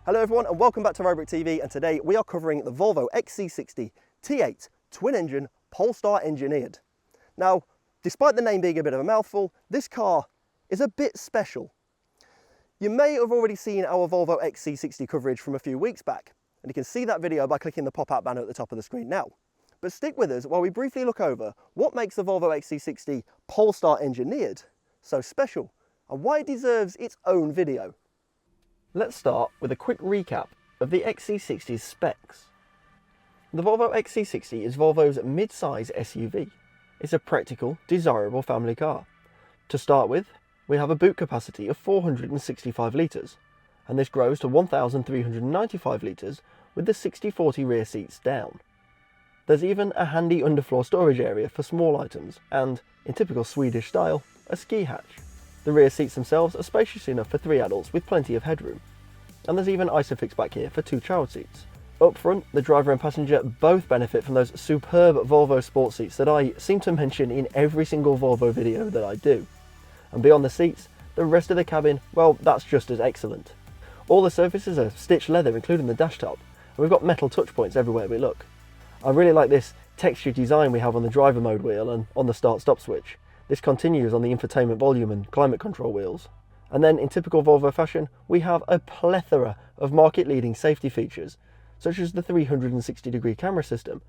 Hello everyone and welcome back to RybrookTV, and today we are covering the Volvo XC60 T8 twin-engine Polestar Engineered. Now, despite the name being a bit of a mouthful, this car is a bit special. You may have already seen our Volvo XC60 coverage from a few weeks back, and you can see that video by clicking the pop-out banner at the top of the screen now. But stick with us while we briefly look over what makes the Volvo XC60 Polestar Engineered so special and why it deserves its own video. Let's start with a quick recap of the XC60's specs. The Volvo XC60 is Volvo's mid-size SUV. It's a practical, desirable family car. To start with, we have a boot capacity of 465 litres, and this grows to 1,395 litres with the 60/40 rear seats down. There's even a handy underfloor storage area for small items and, in typical Swedish style, a ski hatch. The rear seats themselves are spacious enough for 3 adults with plenty of headroom. And there's even ISOFIX back here for 2 child seats. Up front, the driver and passenger both benefit from those superb Volvo sport seats that I seem to mention in every single Volvo video that I do. And beyond the seats, the rest of the cabin, well, that's just as excellent. All the surfaces are stitched leather, including the dash top, and we've got metal touch points everywhere we look. I really like this textured design we have on the driver mode wheel and on the start-stop switch. This continues on the infotainment volume and climate control wheels. And then in typical Volvo fashion, we have a plethora of market-leading safety features, such as the 360-degree camera system,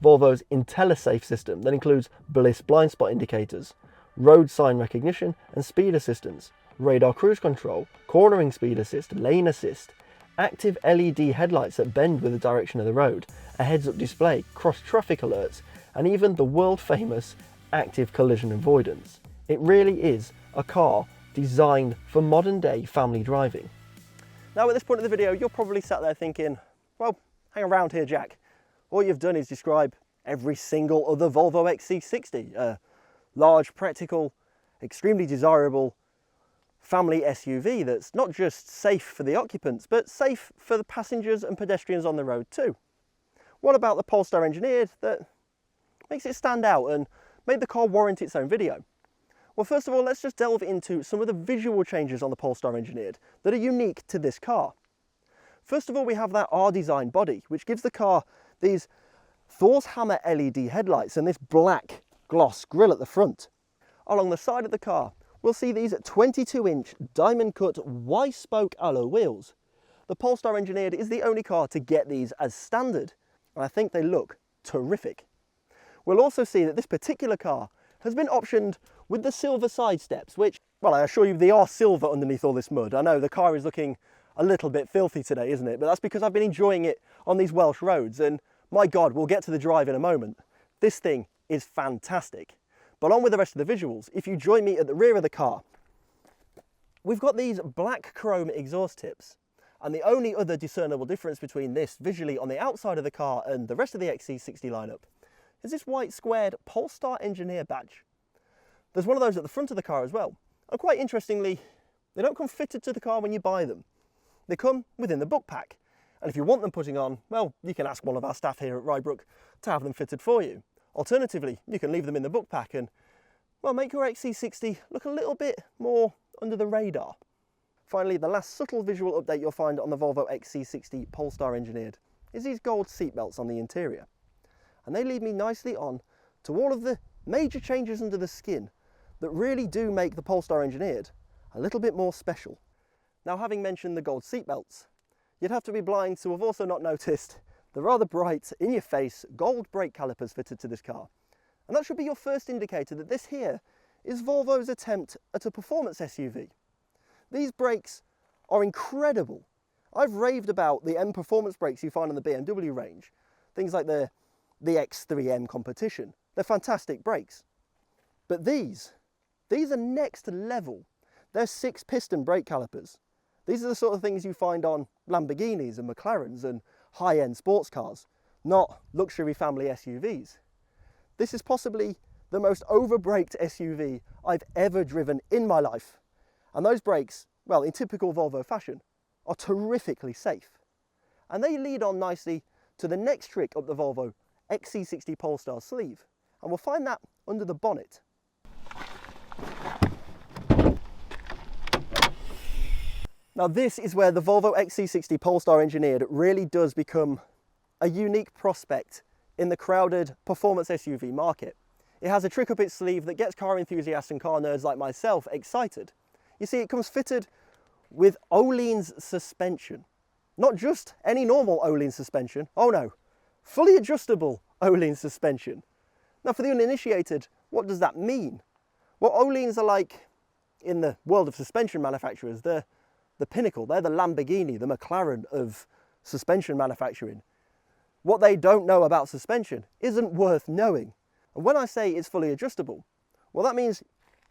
Volvo's IntelliSafe system that includes bliss blind spot indicators, road sign recognition and speed assistance, radar cruise control, cornering speed assist, lane assist, active LED headlights that bend with the direction of the road, a heads-up display, cross-traffic alerts, and even the world-famous active collision avoidance. It really is a car designed for modern day family driving. Now at this point of the video, you're probably sat there thinking, well, hang around here, Jack. All you've done is describe every single other Volvo XC60, a large, practical, extremely desirable family SUV that's not just safe for the occupants, but safe for the passengers and pedestrians on the road too. What about the Polestar Engineered that makes it stand out and made the car warrant its own video? Well, first of all, let's just delve into some of the visual changes on the Polestar Engineered that are unique to this car. First of all, we have that R-design body, which gives the car these Thor's Hammer LED headlights and this black gloss grille at the front. Along the side of the car, we'll see these 22-inch diamond-cut Y-spoke alloy wheels. The Polestar Engineered is the only car to get these as standard, and I think they look terrific. We'll also see that this particular car has been optioned with the silver side steps, which, well, I assure you they are silver underneath all this mud. I know the car is looking a little bit filthy today, isn't it? But that's because I've been enjoying it on these Welsh roads, and my God, we'll get to the drive in a moment. This thing is fantastic. But on with the rest of the visuals, if you join me at the rear of the car, we've got these black chrome exhaust tips. And the only other discernible difference between this visually on the outside of the car and the rest of the XC60 lineup is this white squared Polestar Engineer badge. There's one of those at the front of the car as well. And quite interestingly, they don't come fitted to the car when you buy them. They come within the book pack. And if you want them putting on, well, you can ask one of our staff here at Rybrook to have them fitted for you. Alternatively, you can leave them in the book pack and, well, make your XC60 look a little bit more under the radar. Finally, the last subtle visual update you'll find on the Volvo XC60 Polestar Engineered is these gold seat belts on the interior. And they lead me nicely on to all of the major changes under the skin that really do make the Polestar Engineered a little bit more special. Now, having mentioned the gold seat belts, you'd have to be blind to have also not noticed the rather bright, in-your-face gold brake calipers fitted to this car. And that should be your first indicator that this here is Volvo's attempt at a performance SUV. These brakes are incredible. I've raved about the M performance brakes you find on the BMW range, things like the X3M competition. They're fantastic brakes. But these are next level. They're 6-piston brake calipers. These are the sort of things you find on Lamborghinis and McLarens and high-end sports cars, not luxury family SUVs. This is possibly the most over-braked SUV I've ever driven in my life. And those brakes, well, in typical Volvo fashion, are terrifically safe. And they lead on nicely to the next trick up the Volvo XC60 Polestar sleeve. And we'll find that under the bonnet. Now this is where the Volvo XC60 Polestar Engineered really does become a unique prospect in the crowded performance SUV market. It has a trick up its sleeve that gets car enthusiasts and car nerds like myself excited. You see, it comes fitted with Öhlins suspension. Not just any normal Öhlins suspension, oh no, fully adjustable Öhlins suspension. Now for the uninitiated, what does that mean? Well, Öhlins are like, in the world of suspension manufacturers, they're the pinnacle, they're the Lamborghini, the McLaren of suspension manufacturing. What they don't know about suspension isn't worth knowing. And when I say it's fully adjustable, well that means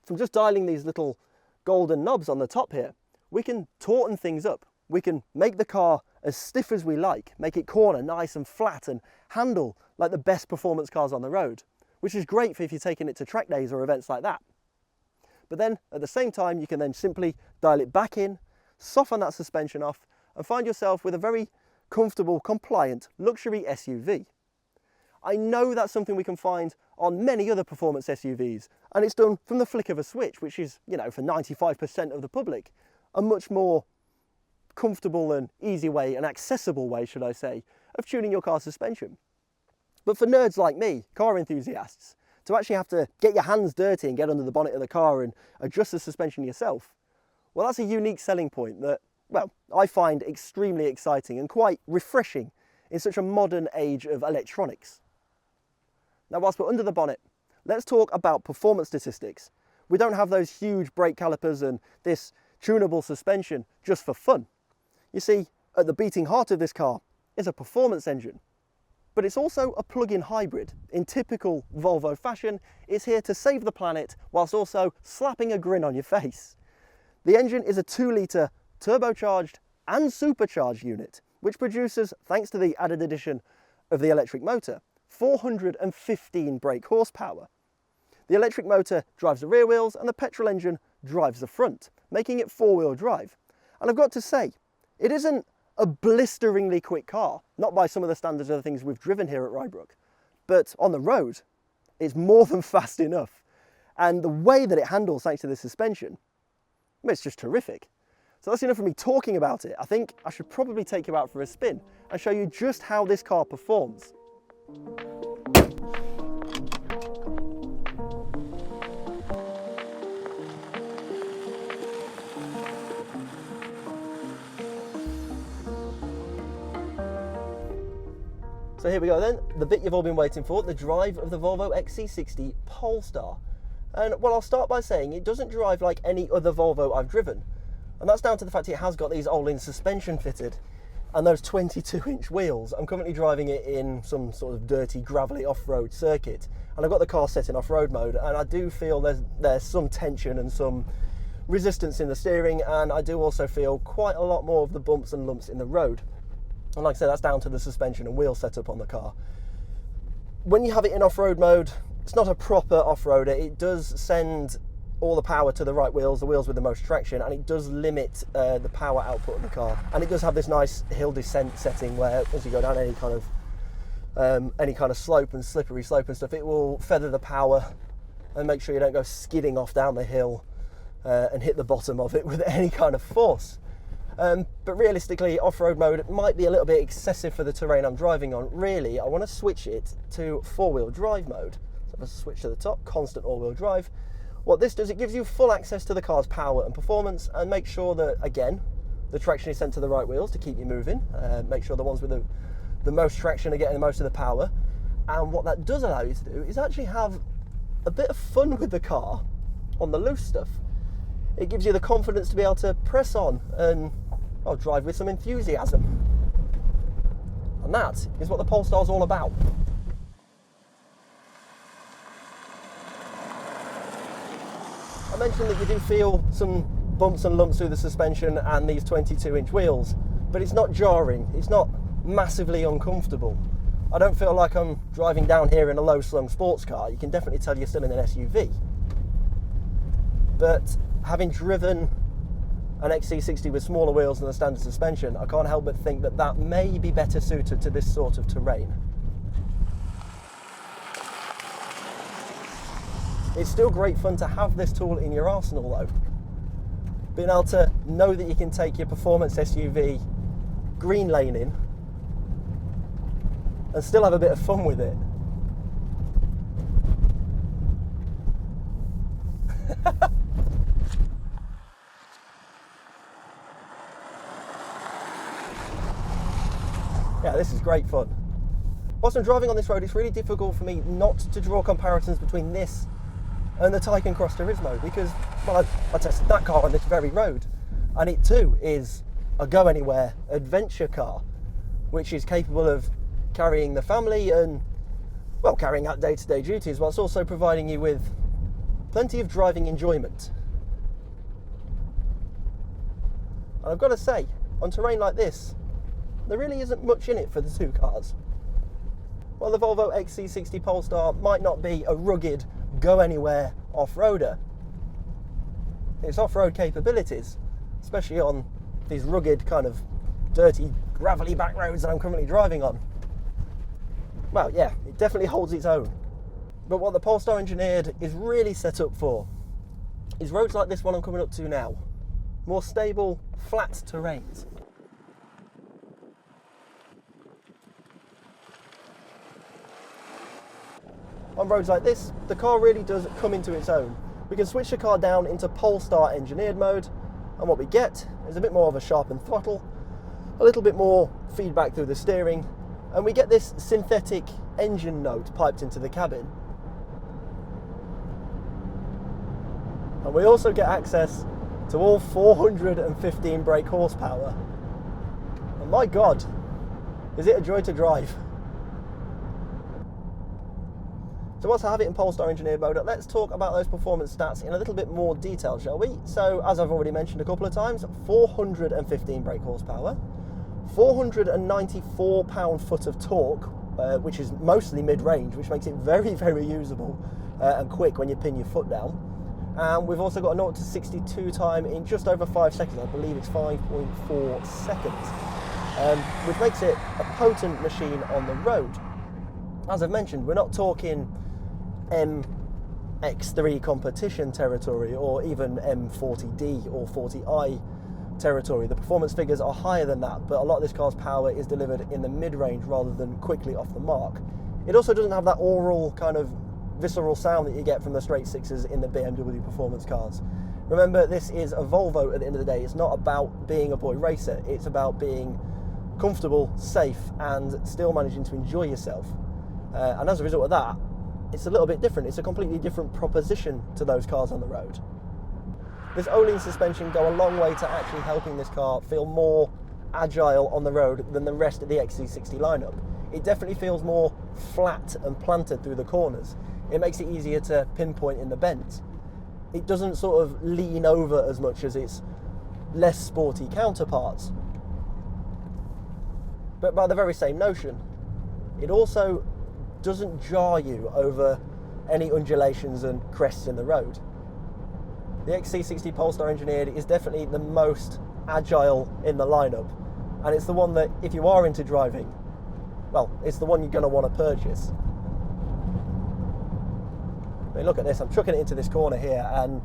from just dialing these little golden knobs on the top here, we can tauten things up. We can make the car as stiff as we like, make it corner nice and flat and handle like the best performance cars on the road, which is great for if you're taking it to track days or events like that. But then at the same time, you can then simply dial it back in, soften that suspension off and find yourself with a very comfortable, compliant luxury SUV. I know that's something we can find on many other performance SUVs, and it's done from the flick of a switch, which is, you know, for 95% of the public, a much more comfortable and easy way, an accessible way, should I say, of tuning your car's suspension. But for nerds like me, car enthusiasts, to actually have to get your hands dirty and get under the bonnet of the car and adjust the suspension yourself, well, that's a unique selling point that, well, I find extremely exciting and quite refreshing in such a modern age of electronics. Now, whilst we're under the bonnet, let's talk about performance statistics. We don't have those huge brake calipers and this tunable suspension just for fun. You see, at the beating heart of this car is a performance engine, but it's also a plug-in hybrid. In typical Volvo fashion, it's here to save the planet whilst also slapping a grin on your face. The engine is a 2-litre turbocharged and supercharged unit, which produces, thanks to the added addition of the electric motor, 415 brake horsepower. The electric motor drives the rear wheels and the petrol engine drives the front, making it 4-wheel drive. And I've got to say, it isn't a blisteringly quick car, not by some of the standards of the things we've driven here at Rybrook, but on the road, it's more than fast enough. And the way that it handles thanks to the suspension, it's just terrific. So that's enough of me talking about it. I think I should probably take you out for a spin and show you just how this car performs. So here we go then, the bit you've all been waiting for, the drive of the Volvo XC60 Polestar. And well, I'll start by saying it doesn't drive like any other Volvo I've driven. And that's down to the fact it has got these Öhlins suspension fitted and those 22-inch wheels. I'm currently driving it in some sort of dirty, gravelly off-road circuit. And I've got the car set in off-road mode, and I do feel there's some tension and some resistance in the steering, and I do also feel quite a lot more of the bumps and lumps in the road. And like I said, that's down to the suspension and wheel setup on the car. When you have it in off-road mode, it's not a proper off-roader. It does send all the power to the right wheels, the wheels with the most traction, and it does limit the power output of the car. And it does have this nice hill descent setting where, as you go down any kind of slope and slippery slope and stuff, it will feather the power and make sure you don't go skidding off down the hill and hit the bottom of it with any kind of force. But realistically, off-road mode might be a little bit excessive for the terrain I'm driving on. Really, I want to switch it to 4-wheel drive mode. So if I switch to the top, constant all-wheel drive. What this does, it gives you full access to the car's power and performance, and make sure that, again, the traction is sent to the right wheels to keep you moving. Make sure the ones with the most traction are getting the most of the power. And what that does allow you to do is actually have a bit of fun with the car on the loose stuff. It gives you the confidence to be able to press on and drive with some enthusiasm. And that is what the Polestar's all about. I mentioned that you do feel some bumps and lumps through the suspension and these 22-inch wheels, but it's not jarring, it's not massively uncomfortable. I don't feel like I'm driving down here in a low-slung sports car. You can definitely tell you're still in an SUV. But having driven an XC60 with smaller wheels than the standard suspension, I can't help but think that that may be better suited to this sort of terrain. It's still great fun to have this tool in your arsenal though. being able to know that you can take your performance SUV green lane in and still have a bit of fun with it. Yeah, this is great fun. Whilst I'm driving on this road, it's really difficult for me not to draw comparisons between this and the Taycan Cross Turismo because, well, I tested that car on this very road, and it too is a go-anywhere adventure car, which is capable of carrying the family and, well, carrying out day-to-day duties, whilst also providing you with plenty of driving enjoyment. And I've got to say, on terrain like this, there really isn't much in it for the two cars. While the Volvo XC60 Polestar might not be a rugged, go-anywhere off-roader, its off-road capabilities, especially on these rugged, kind of dirty, gravelly back roads that I'm currently driving on, well, yeah, it definitely holds its own. But what the Polestar Engineered is really set up for is roads like this one I'm coming up to now. More stable, flat terrains. On roads like this, the car really does come into its own. We can switch the car down into Polestar Engineered mode, and what we get is a bit more of a sharpened throttle, a little bit more feedback through the steering, and we get this synthetic engine note piped into the cabin. And we also get access to all 415 brake horsepower. And my God, is it a joy to drive. So whilst I have it in Polestar Engineered mode, let's talk about those performance stats in a little bit more detail, shall we? So, as I've already mentioned a couple of times, 415 brake horsepower, 494 pound-foot of torque, which is mostly mid-range, which makes it very, very usable and quick when you pin your foot down. And we've also got a 0 to 62 time in just over 5 seconds. I believe it's 5.4 seconds, which makes it a potent machine on the road. As I've mentioned, we're not talking MX3 competition territory or even M40D or 40i territory. The performance figures are higher than that, but a lot of this car's power is delivered in the mid-range rather than quickly off the mark. It also doesn't have that oral kind of visceral sound that you get from the straight sixes in the BMW performance cars. Remember, this is a Volvo at the end of the day. It's not about being a boy racer. It's about being comfortable, safe, and still managing to enjoy yourself. And as a result of that, it's a little bit different. It's a completely different proposition to those cars on the road. This Öhlins suspension go a long way to actually helping this car feel more agile on the road than the rest of the XC60 lineup. It definitely feels more flat and planted through the corners. It makes it easier to pinpoint in the bends. It doesn't sort of lean over as much as its less sporty counterparts. But by the very same notion, it also doesn't jar you over any undulations and crests in the road. The XC60 Polestar Engineered is definitely the most agile in the lineup, and it's the one that, if you are into driving, well, it's the one you're going to want to purchase. I mean, look at this, I'm chucking it into this corner here and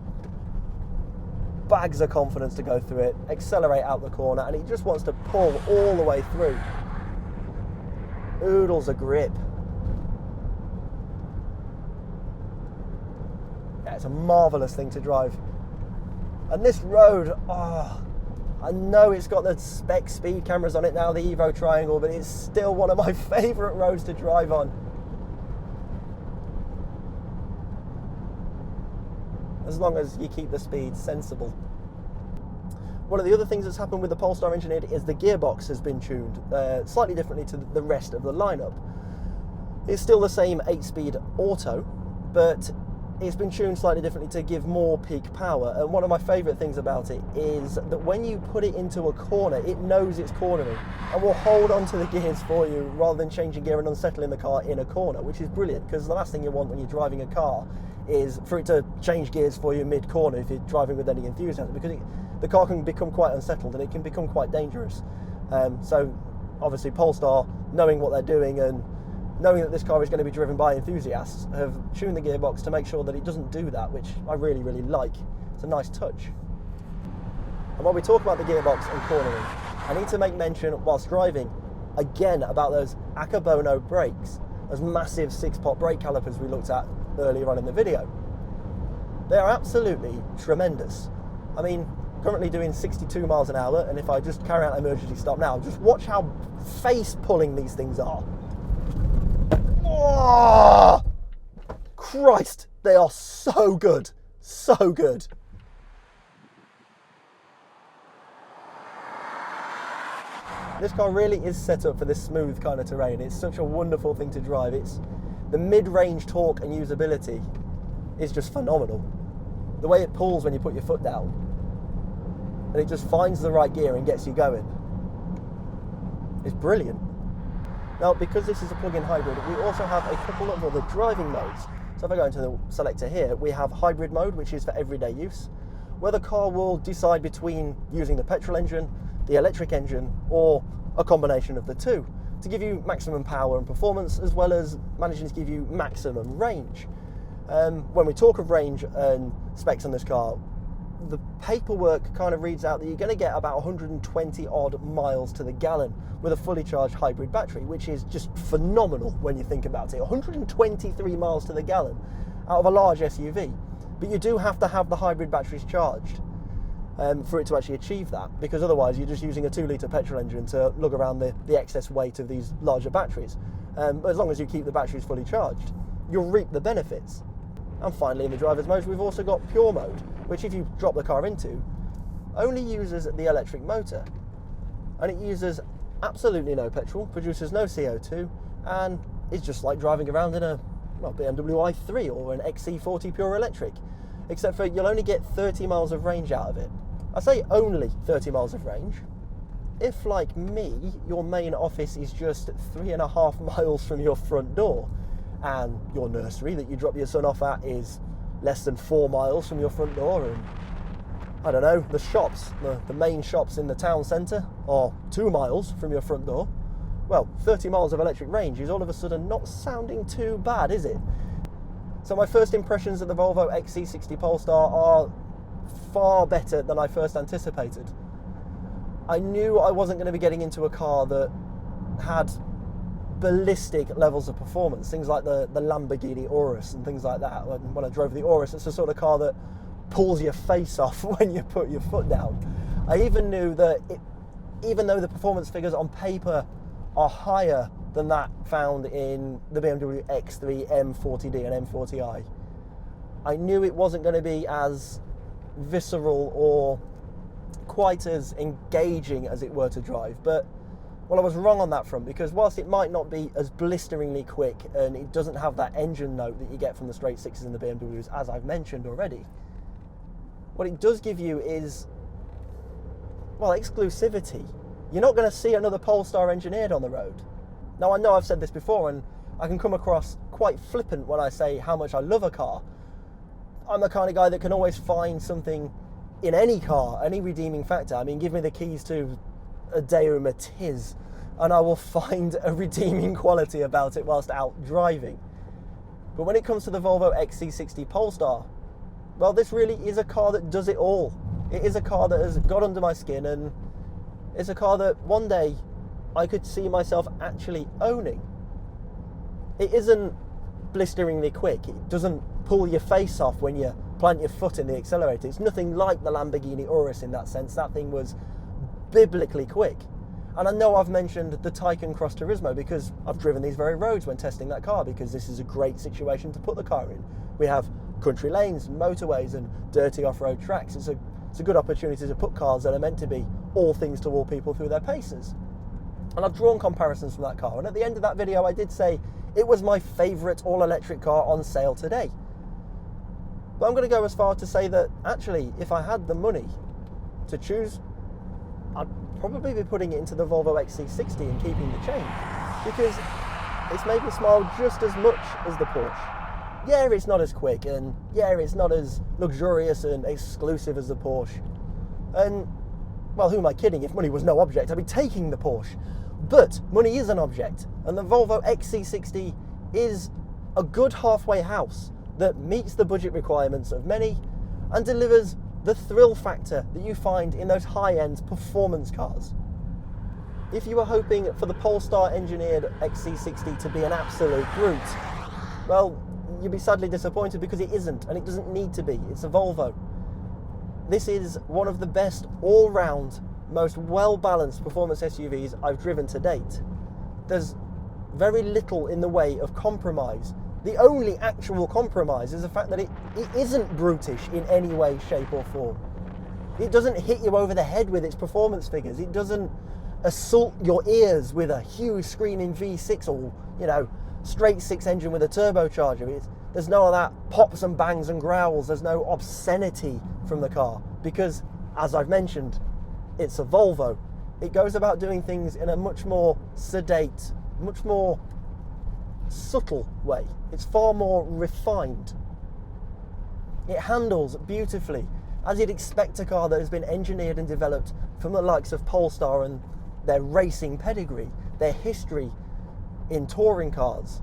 bags of confidence to go through it, accelerate out the corner, and it just wants to pull all the way through. Oodles of grip. Yeah, it's a marvellous thing to drive. And this road, I know it's got the spec speed cameras on it now, the Evo Triangle, but it's still one of my favourite roads to drive on. As long as you keep the speed sensible. One of the other things that's happened with the Polestar Engineered is the gearbox has been tuned slightly differently to the rest of the lineup. It's still the same 8-speed auto, but it's been tuned slightly differently to give more peak power. And one of my favourite things about it is that when you put it into a corner, it knows it's cornering and will hold onto the gears for you rather than changing gear and unsettling the car in a corner, which is brilliant, because the last thing you want when you're driving a car is for it to change gears for you mid-corner if you're driving with any enthusiasm, because the car can become quite unsettled and it can become quite dangerous. So obviously Polestar, knowing what they're doing and knowing that this car is going to be driven by enthusiasts, have tuned the gearbox to make sure that it doesn't do that, which I really, really like. It's a nice touch. And when we talk about the gearbox and cornering, I need to make mention whilst driving again about those Akabono brakes, those massive 6-pot brake calipers we looked at earlier on in the video. They are absolutely tremendous. I mean, currently doing 62 miles an hour, and if I just carry out emergency stop now, just watch how face pulling these things are. Oh, Christ, they are so good, so good. This car really is set up for this smooth kind of terrain. It's such a wonderful thing to drive. It's the mid-range torque and usability is just phenomenal. The way it pulls when you put your foot down, and it just finds the right gear and gets you going. It's brilliant. Now, because this is a plug-in hybrid, we also have a couple of other driving modes. So if I go into the selector here, we have hybrid mode, which is for everyday use, where the car will decide between using the petrol engine, the electric engine, or a combination of the two to give you maximum power and performance, as well as managing to give you maximum range. When we talk of range and specs on this car, the paperwork kind of reads out that you're going to get about 120 odd miles to the gallon with a fully charged hybrid battery, which is just phenomenal when you think about it. 123 miles to the gallon out of a large SUV. But you do have to have the hybrid batteries charged for it to actually achieve that, because otherwise you're just using a 2-litre petrol engine to lug around the excess weight of these larger batteries. But as long as you keep the batteries fully charged, you'll reap the benefits. And finally, in the driver's mode, we've also got pure mode, which if you drop the car into, only uses the electric motor. And it uses absolutely no petrol, produces no CO2, and is just like driving around in a BMW i3 or an XC40 pure electric, except for you'll only get 30 miles of range out of it. I say only 30 miles of range. If, like me, your main office is just 3.5 miles from your front door, and your nursery that you drop your son off at is less than 4 miles from your front door, and I don't know, the shops, the main shops in the town centre are 2 miles from your front door, well, 30 miles of electric range is all of a sudden not sounding too bad, is it? So my first impressions of the Volvo XC60 Polestar are far better than I first anticipated. I knew I wasn't going to be getting into a car that had ballistic levels of performance, things like the Lamborghini Urus and things like that. When I drove the Urus, it's the sort of car that pulls your face off when you put your foot down. I even knew that even though the performance figures on paper are higher than that found in the BMW X3 M40D and M40i, I knew it wasn't going to be as visceral or quite as engaging as it were to drive. But well, I was wrong on that front, because whilst it might not be as blisteringly quick and it doesn't have that engine note that you get from the straight sixes in the BMWs, as I've mentioned already, what it does give you is, well, exclusivity. You're not going to see another Polestar Engineered on the road. Now, I know I've said this before, and I can come across quite flippant when I say how much I love a car. I'm the kind of guy that can always find something in any car, any redeeming factor. I mean, give me the keys to a Daewoo Matiz, and I will find a redeeming quality about it whilst out driving. But when it comes to the Volvo XC60 Polestar, well, this really is a car that does it all. It is a car that has got under my skin, and it's a car that one day I could see myself actually owning. It isn't blisteringly quick. It doesn't pull your face off when you plant your foot in the accelerator. It's nothing like the Lamborghini Urus in that sense. That thing was biblically quick. And I know I've mentioned the Taycan Cross Turismo because I've driven these very roads when testing that car, because this is a great situation to put the car in. We have country lanes and motorways and dirty off-road tracks. It's a good opportunity to put cars that are meant to be all things to all people through their paces. And I've drawn comparisons from that car, and at the end of that video I did say it was my favourite all-electric car on sale today. But I'm going to go as far to say that actually, if I had the money to choose, I'd probably be putting it into the Volvo XC60 and keeping the change, because it's made me smile just as much as the Porsche. Yeah, it's not as quick, and yeah, it's not as luxurious and exclusive as the Porsche. And, well, who am I kidding? If money was no object, I'd be taking the Porsche. But money is an object, and the Volvo XC60 is a good halfway house that meets the budget requirements of many and delivers the thrill factor that you find in those high-end performance cars. If you were hoping for the Polestar Engineered XC60 to be an absolute brute, well, you'd be sadly disappointed, because it isn't, and it doesn't need to be. It's a Volvo. This is one of the best all-round, most well-balanced performance SUVs I've driven to date. There's very little in the way of compromise. The only actual compromise is the fact that it isn't brutish in any way, shape or form. It doesn't hit you over the head with its performance figures. It doesn't assault your ears with a huge screaming V6 or, you know, straight six engine with a turbocharger. There's none of that pops and bangs and growls. There's no obscenity from the car, because, as I've mentioned, it's a Volvo. It goes about doing things in a much more sedate, much more subtle way. It's far more refined. It handles beautifully, as you'd expect a car that has been engineered and developed from the likes of Polestar and their racing pedigree, their history in touring cars.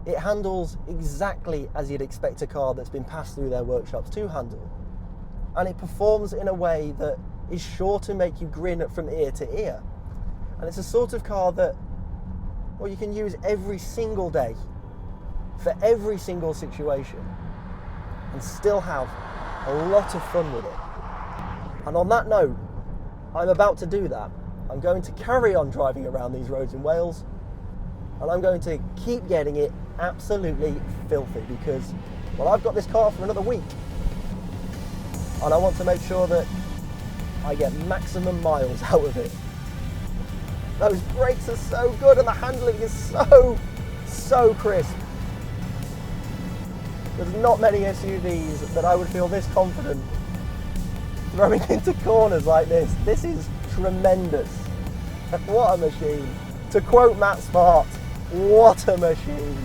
It handles exactly as you'd expect a car that's been passed through their workshops to handle. And it performs in a way that is sure to make you grin from ear to ear. And it's a sort of car that, well, you can use every single day, for every single situation, and still have a lot of fun with it. And on that note, I'm about to do that. I'm going to carry on driving around these roads in Wales, and I'm going to keep getting it absolutely filthy, because, well, I've got this car for another week, and I want to make sure that I get maximum miles out of it. Those brakes are so good, and the handling is so crisp. There's not many SUVs that I would feel this confident throwing into corners like this. This is tremendous. What a machine. To quote Matt Smart, what a machine.